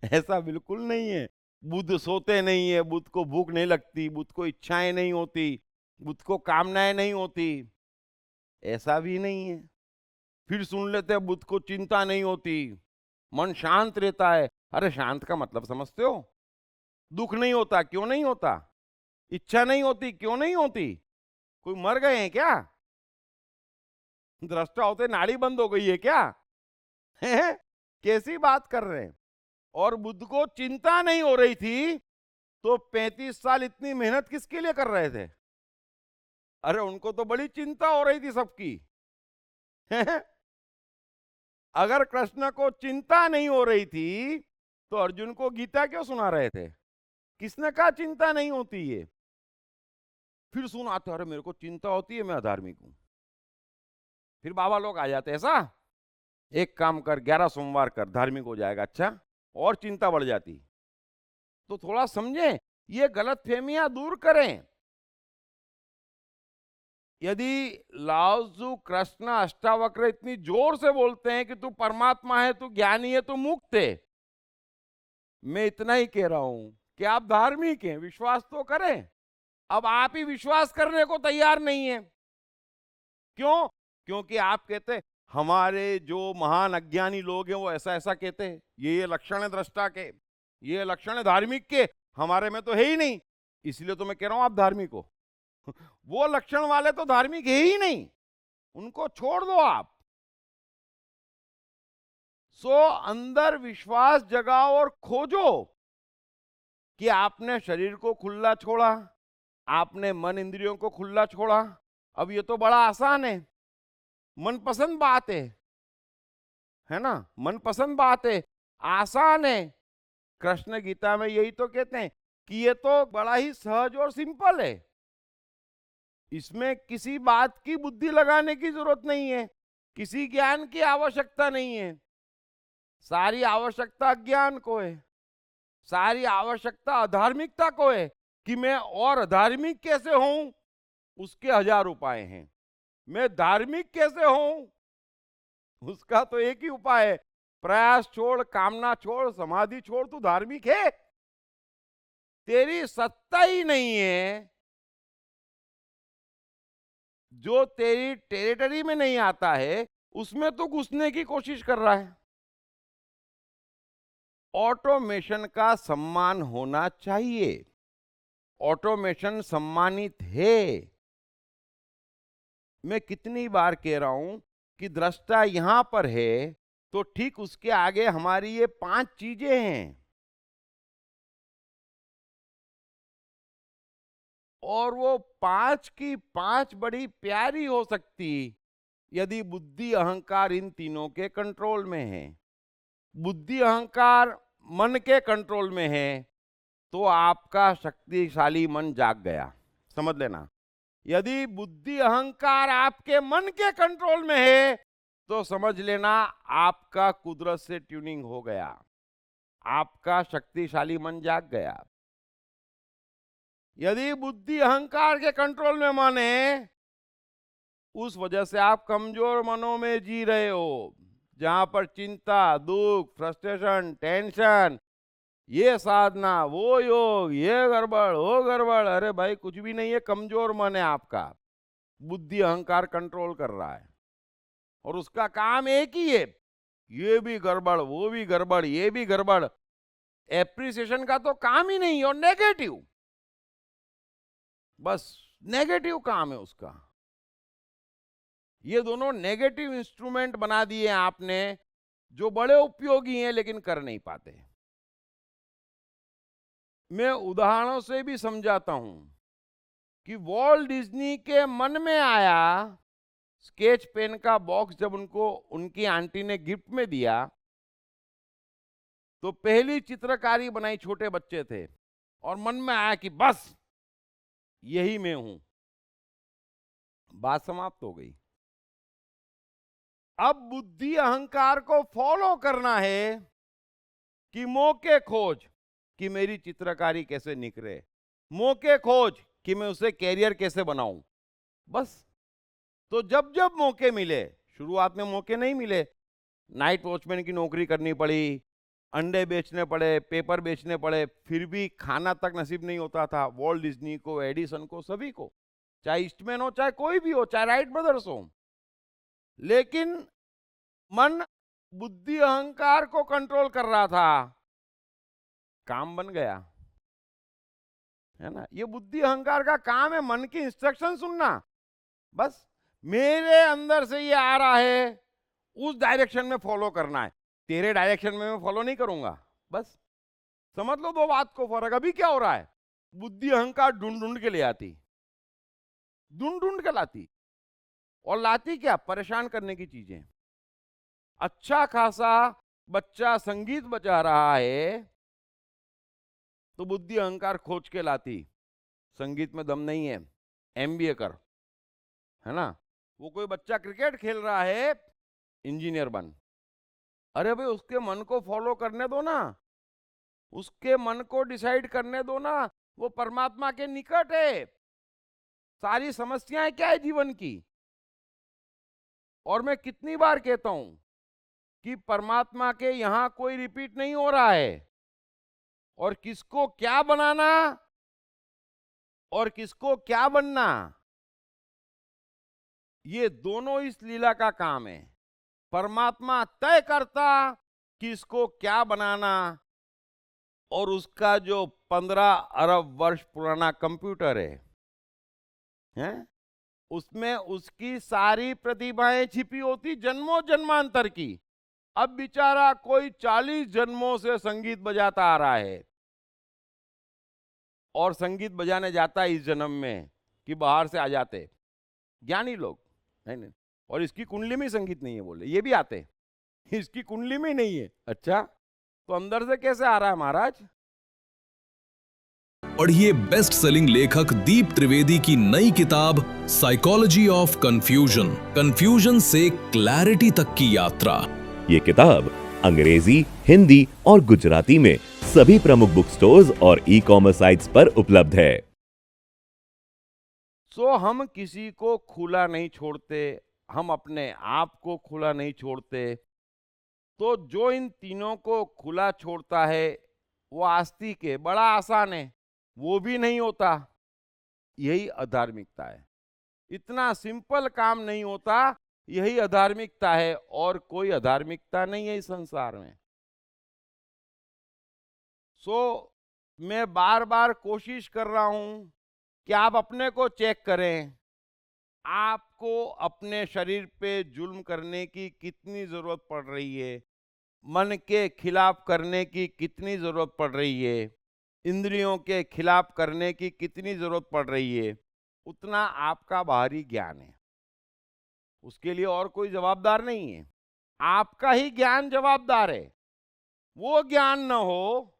ऐसा बिल्कुल नहीं है। बुद्ध सोते नहीं है, बुद्ध को भूख नहीं लगती, बुद्ध को इच्छाएं नहीं होती, बुद्ध को कामनाएं नहीं होती, ऐसा भी नहीं है। फिर सुन लेते हैं बुद्ध को चिंता नहीं होती, मन शांत रहता है। अरे शांत का मतलब समझते हो? दुख नहीं होता, क्यों नहीं होता? इच्छा नहीं होती, क्यों नहीं होती? कोई मर गए हैं क्या? दृष्टा होते नाड़ी बंद हो गई है क्या? हैं? कैसी बात कर रहे हैं? और बुद्ध को चिंता नहीं हो रही थी तो 35 साल इतनी मेहनत किसके लिए कर रहे थे? अरे उनको तो बड़ी चिंता हो रही थी सबकी। हैं? अगर कृष्ण को चिंता नहीं हो रही थी तो अर्जुन को गीता क्यों सुना रहे थे? किसने कहा चिंता नहीं होती है? फिर सुनाते, अरे मेरे को चिंता होती है, मैं अधार्मिक हूं। फिर बाबा लोग आ जाते, ऐसा एक काम कर, 11 सोमवार कर, धार्मिक हो जाएगा। अच्छा, और चिंता बढ़ जाती। तो थोड़ा समझें, ये गलतफहमियां दूर करें। यदि लाओजू कृष्ण अष्टावक्र इतनी जोर से बोलते हैं कि तू परमात्मा है, तू ज्ञानी है, तू मुक्त है, मैं इतना ही कह रहा हूं कि आप धार्मिक हैं, विश्वास तो करें। अब आप ही विश्वास करने को तैयार नहीं है। क्यों? क्योंकि आप कहते हमारे जो महान अज्ञानी लोग हैं वो ऐसा ऐसा कहते हैं, ये लक्षण है दृष्टा के, ये लक्षण है धार्मिक के, हमारे में तो है ही नहीं, इसलिए तो मैं कह रहा हूं आप धार्मिक हो। वो लक्षण वाले तो धार्मिक है ही नहीं, उनको छोड़ दो आप। अंदर विश्वास जगाओ और खोजो कि आपने शरीर को खुला छोड़ा, आपने मन इंद्रियों को खुला छोड़ा। अब ये तो बड़ा आसान है, मनपसंद बात है ना, मनपसंद बात है, आसान है। कृष्ण गीता में यही तो कहते हैं कि ये तो बड़ा ही सहज और सिंपल है, इसमें किसी बात की बुद्धि लगाने की जरूरत नहीं है, किसी ज्ञान की आवश्यकता नहीं है। सारी आवश्यकता ज्ञान को है, सारी आवश्यकता अधार्मिकता को है कि मैं और अधार्मिक कैसे हूं, उसके 1000 उपाय हैं। मैं धार्मिक कैसे हूं, उसका तो एक ही उपाय है, प्रयास छोड़, कामना छोड़, समाधि छोड़, तू धार्मिक है। तेरी सत्ता ही नहीं है, जो तेरी टेरिटरी में नहीं आता है उसमें तो घुसने की कोशिश कर रहा है। ऑटोमेशन का सम्मान होना चाहिए, ऑटोमेशन सम्मानित है। मैं कितनी बार कह रहा हूं कि दृष्टा यहां पर है तो ठीक उसके आगे हमारी ये 5 चीजें हैं, और वो 5 की 5 बड़ी प्यारी हो सकती यदि बुद्धि अहंकार इन तीनों के कंट्रोल में है। बुद्धि अहंकार मन के कंट्रोल में है तो आपका शक्तिशाली मन जाग गया, समझ लेना। यदि बुद्धि अहंकार आपके मन के कंट्रोल में है तो समझ लेना आपका कुदरत से ट्यूनिंग हो गया, आपका शक्तिशाली मन जाग गया। यदि बुद्धि अहंकार के कंट्रोल में मन है, उस वजह से आप कमजोर मनों में जी रहे हो, जहां पर चिंता, दुख, फ्रस्ट्रेशन, टेंशन, ये साधना, वो योग, ये गड़बड़, वो गड़बड़। अरे भाई कुछ भी नहीं है, कमजोर मन है आपका, बुद्धि अहंकार कंट्रोल कर रहा है और उसका काम एक ही है, ये भी गड़बड़, वो भी गड़बड़, ये भी गड़बड़। एप्रिसिएशन का तो काम ही नहीं, और नेगेटिव, बस नेगेटिव काम है उसका। ये दोनों नेगेटिव इंस्ट्रूमेंट बना दिए आपने, जो बड़े उपयोगी हैं लेकिन कर नहीं पाते। मैं उदाहरणों से भी समझाता हूं कि वॉल्ट डिज्नी के मन में आया स्केच पेन का बॉक्स, जब उनको उनकी आंटी ने गिफ्ट में दिया तो पहली चित्रकारी बनाई, छोटे बच्चे थे, और मन में आया कि बस यही मैं हूं, बात समाप्त हो गई। अब बुद्धि अहंकार को फॉलो करना है कि मौके खोज कि मेरी चित्रकारी कैसे निखरे, मौके खोज कि मैं उसे कैरियर कैसे बनाऊं, बस। तो जब जब मौके मिले, शुरुआत में मौके नहीं मिले, नाइट वॉचमैन की नौकरी करनी पड़ी, अंडे बेचने पड़े, पेपर बेचने पड़े, फिर भी खाना तक नसीब नहीं होता था वॉल्ट डिज्नी को, एडिसन को, सभी को, चाहे ईस्टमैन हो, चाहे कोई भी हो, चाहे राइट ब्रदर्स हो। लेकिन मन बुद्धि अहंकार को कंट्रोल कर रहा था, काम बन गया, है ना। ये बुद्धि अहंकार का काम है मन की इंस्ट्रक्शन सुनना, बस। मेरे अंदर से ये आ रहा है, उस डायरेक्शन में फॉलो करना है। तेरे डायरेक्शन में मैं फॉलो नहीं करूंगा। बस समझ लो दो बात को फर्क। अभी क्या हो रहा है, बुद्धि अहंकार ढूंढ ढूंढ के ले आती, ढूंढ ढूंढ के लाती, और लाती क्या, परेशान करने की चीजें। अच्छा खासा बच्चा संगीत बजा रहा है तो बुद्धि अहंकार खोज के लाती, संगीत में दम नहीं है, एमबीए कर, है ना। वो कोई बच्चा क्रिकेट खेल रहा है, इंजीनियर बन। अरे भाई उसके मन को फॉलो करने दो ना, उसके मन को डिसाइड करने दो ना। वो परमात्मा के निकट है। सारी समस्याएं क्या है जीवन की। और मैं कितनी बार कहता हूं कि परमात्मा के यहां कोई रिपीट नहीं हो रहा है। और किसको क्या बनाना और किसको क्या बनना, ये दोनों इस लीला का काम है। परमात्मा तय करता कि इसको क्या बनाना, और उसका जो 15 अरब वर्ष पुराना कंप्यूटर है, उसमें उसकी सारी प्रतिभाएं छिपी होती, जन्मों जन्मांतर की। अब बेचारा कोई 40 जन्मों से संगीत बजाता आ रहा है, और संगीत बजाने जाता है इस जन्म में कि बाहर से आ जाते ज्ञानी लोग, नहीं। और इसकी कुंडली में संगीत नहीं है, बोले ये भी आते, इसकी कुंडली में ही नहीं है। अच्छा, तो अंदर से कैसे आ रहा है महाराज। पढ़िए बेस्ट सेलिंग लेखक दीप त्रिवेदी की नई किताब साइकोलॉजी ऑफ कंफ्यूजन, कंफ्यूजन से क्लैरिटी तक की यात्रा। ये किताब अंग्रेजी, हिंदी और गुजराती में सभी प्रमुख बुक स्टोर्स और ई-कॉमर्स साइट्स पर उपलब्ध है। सो हम किसी को खुला नहीं छोड़ते, हम अपने आप को खुला नहीं छोड़ते। तो जो इन तीनों को खुला छोड़ता है वो आस्तिक है, बड़ा आसान है, वो भी नहीं होता। यही अधार्मिकता है। इतना सिंपल काम नहीं होता, यही अधार्मिकता है, और कोई अधार्मिकता नहीं है इस संसार में। मैं बार बार कोशिश कर रहा हूं कि आप अपने को चेक करें। आपको अपने शरीर पे जुल्म करने की कितनी जरूरत पड़ रही है, मन के खिलाफ करने की कितनी जरूरत पड़ रही है, इंद्रियों के खिलाफ करने की कितनी जरूरत पड़ रही है, उतना आपका बाहरी ज्ञान है। उसके लिए और कोई जवाबदार नहीं है, आपका ही ज्ञान जवाबदार है। वो ज्ञान न हो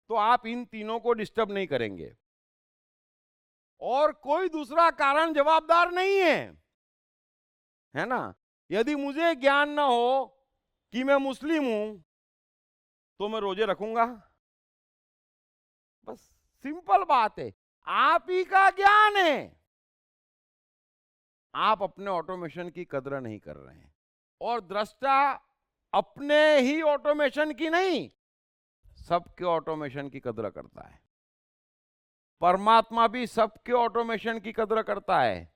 तो आप इन तीनों को डिस्टर्ब नहीं करेंगे, और कोई दूसरा कारण जवाबदार नहीं है ना। यदि मुझे ज्ञान न हो कि मैं मुस्लिम हूं तो मैं रोजे रखूंगा। बस सिंपल बात है, आप ही का ज्ञान है। आप अपने ऑटोमेशन की कदर नहीं कर रहे हैं, और दृष्टा अपने ही ऑटोमेशन की नहीं, सबके ऑटोमेशन की कदर करता है। परमात्मा भी सबके ऑटोमेशन की कदर करता है,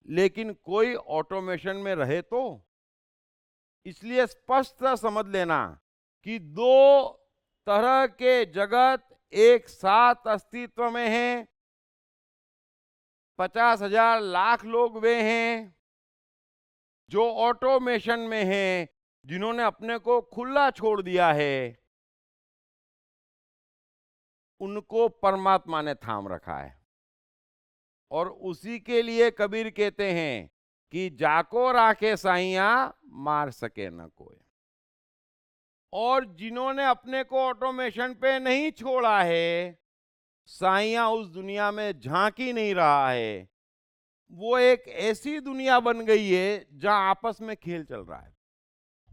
लेकिन कोई ऑटोमेशन में रहे तो। इसलिए स्पष्ट समझ लेना कि दो तरह के जगत एक साथ अस्तित्व में हैं। 50,000 लाख लोग वे हैं जो ऑटोमेशन में हैं, जिन्होंने अपने को खुला छोड़ दिया है। उनको परमात्मा ने थाम रखा है, और उसी के लिए कबीर कहते हैं कि जाको राखे साइया मार सके न कोई। और जिन्होंने अपने को ऑटोमेशन पे नहीं छोड़ा है, साइया उस दुनिया में झांक ही नहीं रहा है। वो एक ऐसी दुनिया बन गई है जहां आपस में खेल चल रहा है,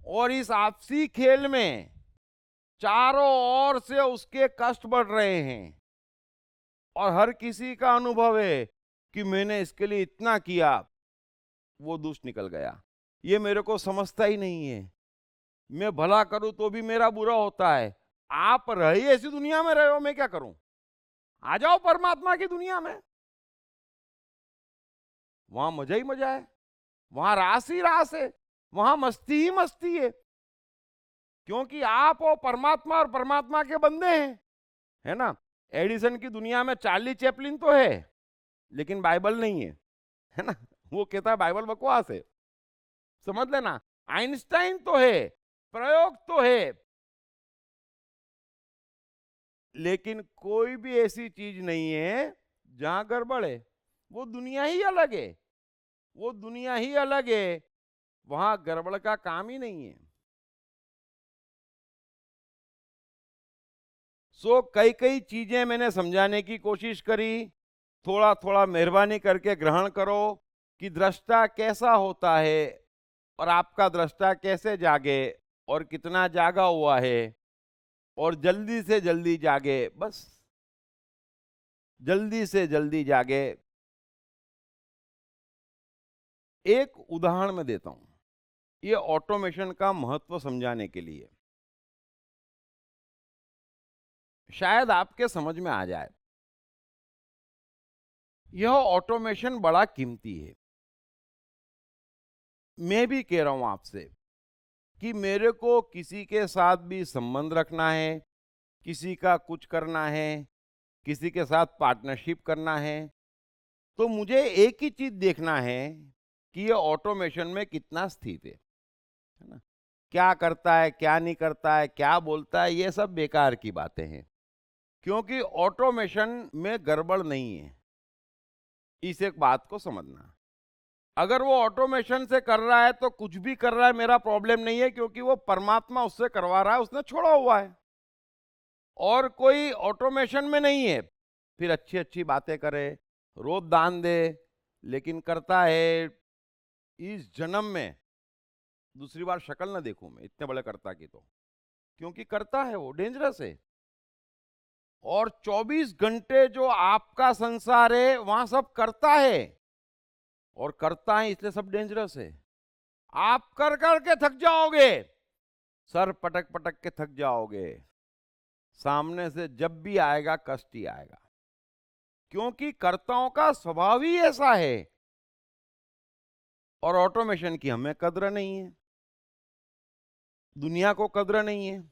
और इस आपसी खेल में चारों ओर से उसके कष्ट बढ़ रहे हैं, और हर किसी का अनुभव है कि मैंने इसके लिए इतना किया, वो दुष्ट निकल गया, ये मेरे को समझता ही नहीं है, मैं भला करूं तो भी मेरा बुरा होता है। आप रही ऐसी दुनिया में रहे हो, मैं क्या करूं। आ जाओ परमात्मा की दुनिया में, वहां मजा ही मजा है, वहां रास ही रास है, वहां मस्ती ही मस्ती है, क्योंकि आप वो परमात्मा और परमात्मा के बंदे हैं, है ना। एडिसन की दुनिया में चार्ली चैपलिन तो है, लेकिन बाइबल नहीं है ना। वो कहता है बाइबल बकवास है। समझ लेना, आइंस्टाइन तो है, प्रयोग तो है, लेकिन कोई भी ऐसी चीज नहीं है जहां गड़बड़ है। वो दुनिया ही अलग है, वो दुनिया ही अलग है, वहां गड़बड़ का काम ही नहीं है। कई कई चीजें मैंने समझाने की कोशिश करी, थोड़ा थोड़ा मेहरबानी करके ग्रहण करो कि दृष्टा कैसा होता है और आपका दृष्टा कैसे जागे और कितना जागा हुआ है, और जल्दी से जल्दी जागे, बस जल्दी से जल्दी जागे। एक उदाहरण मैं देता हूं, ये ऑटोमेशन का महत्व समझाने के लिए, शायद आपके समझ में आ जाए। यह ऑटोमेशन बड़ा कीमती है। मैं भी कह रहा हूं आपसे कि मेरे को किसी के साथ भी संबंध रखना है, किसी का कुछ करना है, किसी के साथ पार्टनरशिप करना है, तो मुझे एक ही चीज देखना है कि ये ऑटोमेशन में कितना स्थित है ना। क्या करता है, क्या नहीं करता है, क्या बोलता है, ये सब बेकार की बातें हैं, क्योंकि ऑटोमेशन में गड़बड़ नहीं है। इस एक बात को समझना, अगर वो ऑटोमेशन से कर रहा है तो कुछ भी कर रहा है, मेरा प्रॉब्लम नहीं है, क्योंकि वो परमात्मा उससे करवा रहा है, उसने छोड़ा हुआ है। और कोई ऑटोमेशन में नहीं है, फिर अच्छी अच्छी बातें करे, रोज दान दे, लेकिन करता है इस जन्म में दूसरी बार शक्ल ना देखूं मैं इतने बड़े कर्ता की, तो क्योंकि करता है वो डेंजरस है। और 24 घंटे जो आपका संसार है वहां सब करता है, और करता है इसलिए सब डेंजरस है। आप कर करके थक जाओगे, सर पटक पटक के थक जाओगे, सामने से जब भी आएगा कष्ट ही आएगा, क्योंकि कर्ताओं का स्वभाव ही ऐसा है। और ऑटोमेशन की हमें कद्र नहीं है, दुनिया को कद्र नहीं है।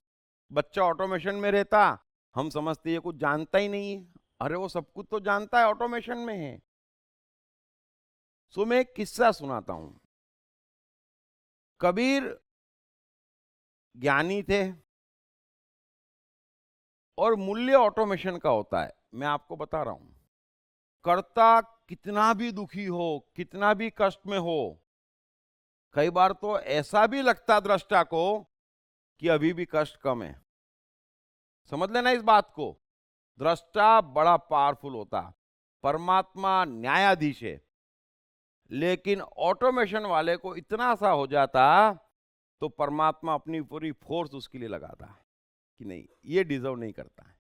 बच्चा ऑटोमेशन में रहता, हम समझते ये कुछ जानता ही नहीं है, अरे वो सब कुछ तो जानता है, ऑटोमेशन में है। मैं एक किस्सा सुनाता हूं। कबीर ज्ञानी थे, और मूल्य ऑटोमेशन का होता है, मैं आपको बता रहा हूं। कर्ता कितना भी दुखी हो, कितना भी कष्ट में हो, कई बार तो ऐसा भी लगता दृष्टा को कि अभी भी कष्ट कम है। समझ लेना इस बात को, दृष्टा बड़ा पावरफुल होता, परमात्मा न्यायाधीश है, लेकिन ऑटोमेशन वाले को इतना सा हो जाता तो परमात्मा अपनी पूरी फोर्स उसके लिए लगाता कि नहीं, ये डिजर्व नहीं करता है।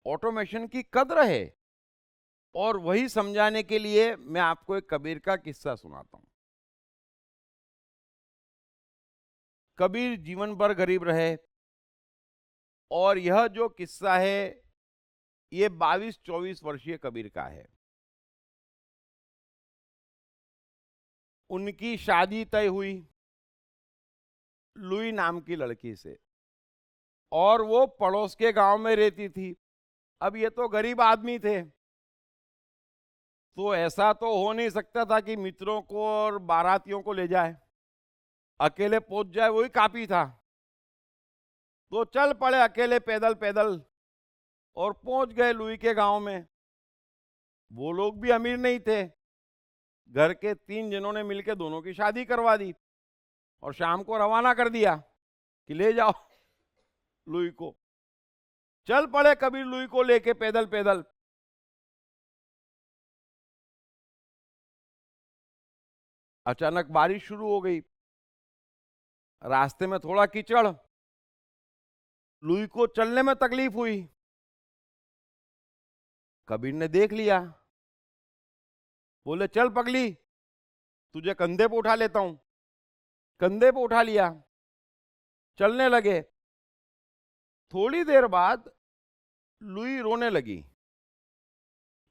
ऑटोमेशन की कद्र है, और वही समझाने के लिए मैं आपको एक कबीर का किस्सा सुनाता हूं। कबीर जीवन भर गरीब रहे, और यह जो किस्सा है ये 22-24 वर्षीय कबीर का है। उनकी शादी तय हुई लुई नाम की लड़की से, और वो पड़ोस के गांव में रहती थी। अब ये तो गरीब आदमी थे, तो ऐसा तो हो नहीं सकता था कि मित्रों को और बारातियों को ले जाए, अकेले पहुंच जाए वही काफी था। तो चल पड़े अकेले पैदल पैदल, और पहुंच गए लुई के गांव में। वो लोग भी अमीर नहीं थे, घर के 3 जनों ने मिलकर दोनों की शादी करवा दी, और शाम को रवाना कर दिया कि ले जाओ लुई को। चल पड़े कबीर लुई को लेके पैदल पैदल। अचानक बारिश शुरू हो गई, रास्ते में थोड़ा कीचड़, लुई को चलने में तकलीफ हुई। कबीर ने देख लिया, बोले चल पगली, तुझे कंधे पे उठा लेता हूं। कंधे पे उठा लिया, चलने लगे। थोड़ी देर बाद लुई रोने लगी,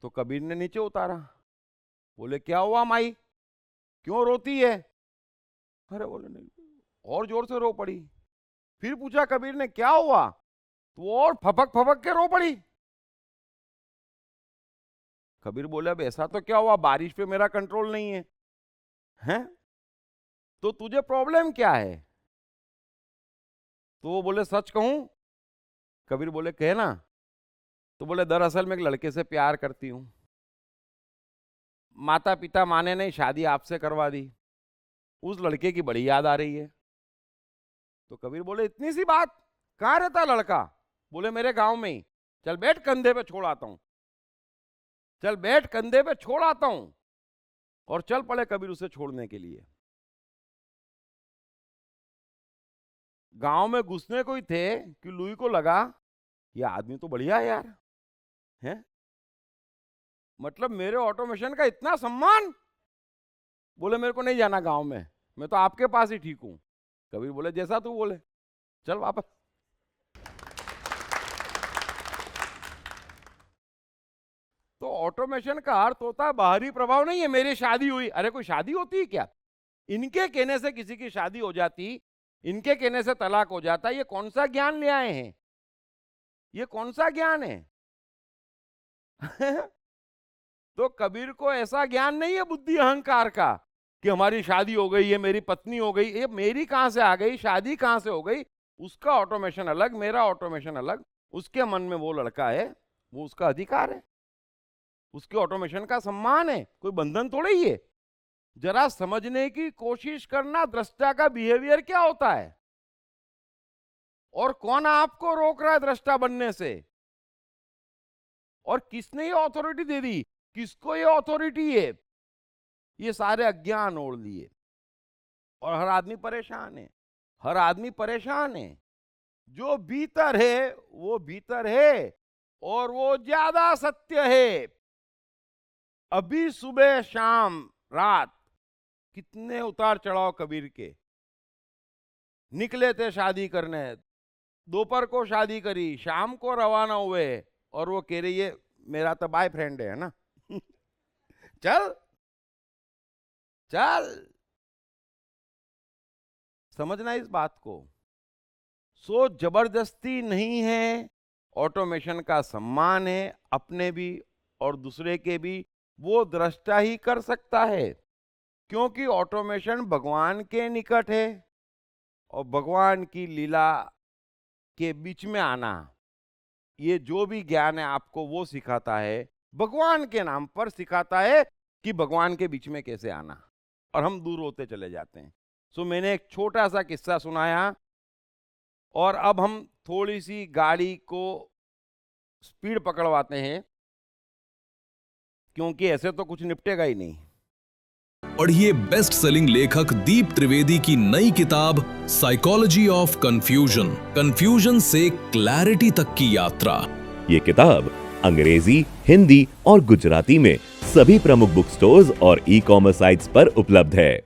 तो कबीर ने नीचे उतारा। बोले क्या हुआ माई, क्यों रोती है? अरे बोले नहीं, और जोर से रो पड़ी। फिर पूछा कबीर ने क्या हुआ, तो और फपक फपक के रो पड़ी। कबीर बोले अब ऐसा तो क्या हुआ, बारिश पे मेरा कंट्रोल नहीं है, हैं? तो तुझे प्रॉब्लम क्या है? तो वो बोले सच कहूं? कबीर बोले कहना। तो बोले दरअसल मैं एक लड़के से प्यार करती हूं, माता पिता माने नहीं, शादी आपसे करवा दी, उस लड़के की बड़ी याद आ रही है। तो कबीर बोले इतनी सी बात, कहाँ रहता लड़का? बोले मेरे गांव में ही। चल बैठ, कंधे पे छोड़ आता हूं, चल बैठ, कंधे पे छोड़ आता हूं। और चल पड़े कबीर उसे छोड़ने के लिए। गांव में घुसने को ही थे कि लुई को लगा ये आदमी तो बढ़िया है यार, है? मतलब मेरे ऑटोमेशन का इतना सम्मान। बोले मेरे को नहीं जाना गांव में, मैं तो आपके पास ही ठीक हूं। कबीर बोले जैसा तू बोले, चल वापस। तो ऑटोमेशन का अर्थ होता है बाहरी प्रभाव नहीं है। मेरी शादी हुई, अरे कोई शादी होती है क्या? इनके कहने से किसी की शादी हो जाती, इनके कहने से तलाक हो जाता। ये कौन सा ज्ञान ले आए हैं? ये कौन सा ज्ञान है? तो कबीर को ऐसा ज्ञान नहीं है बुद्धि अहंकार का कि हमारी शादी हो गई, ये मेरी पत्नी हो गई। ये मेरी कहां से आ गई, शादी कहां से हो गई? उसका ऑटोमेशन अलग, मेरा ऑटोमेशन अलग। उसके मन में वो लड़का है, वो उसका अधिकार है, उसके ऑटोमेशन का सम्मान है, कोई बंधन थोड़ा ही है। जरा समझने की कोशिश करना दृष्टा का बिहेवियर क्या होता है, और कौन आपको रोक रहा है दृष्टा बनने से, और किसने ये अथॉरिटी दे दी, किसको ये अथॉरिटी है? ये सारे अज्ञान ओढ़ लिए। और हर आदमी परेशान है, हर आदमी परेशान है। जो भीतर है वो भीतर है, और वो ज्यादा सत्य है। अभी सुबह शाम रात कितने उतार चढ़ाव कबीर के। निकले थे शादी करने, दोपहर को शादी करी, शाम को रवाना हुए, और वो कह रही है मेरा तो बॉयफ्रेंड है ना। चल चल, समझना इस बात को। सो जबरदस्ती नहीं है, ऑटोमेशन का सम्मान है, अपने भी और दूसरे के भी। वो दृष्टा ही कर सकता है, क्योंकि ऑटोमेशन भगवान के निकट है, और भगवान की लीला के बीच में आना, ये जो भी ज्ञान है आपको वो सिखाता है, भगवान के नाम पर सिखाता है कि भगवान के बीच में कैसे आना। और हम दूर होते चले जाते हैं। सो मैंने एक छोटा सा किस्सा सुनाया, और अब हम थोड़ी सी गाड़ी को स्पीड पकड़वाते हैं, क्योंकि ऐसे तो कुछ निपटेगा ही नहीं। पढ़िए बेस्ट सेलिंग लेखक दीप त्रिवेदी की नई किताब साइकोलॉजी ऑफ कंफ्यूजन, कंफ्यूजन से क्लैरिटी तक की यात्रा। ये किताब अंग्रेजी, हिंदी और गुजराती में सभी प्रमुख बुक स्टोर्स और ई-कॉमर्स साइट्स पर उपलब्ध है।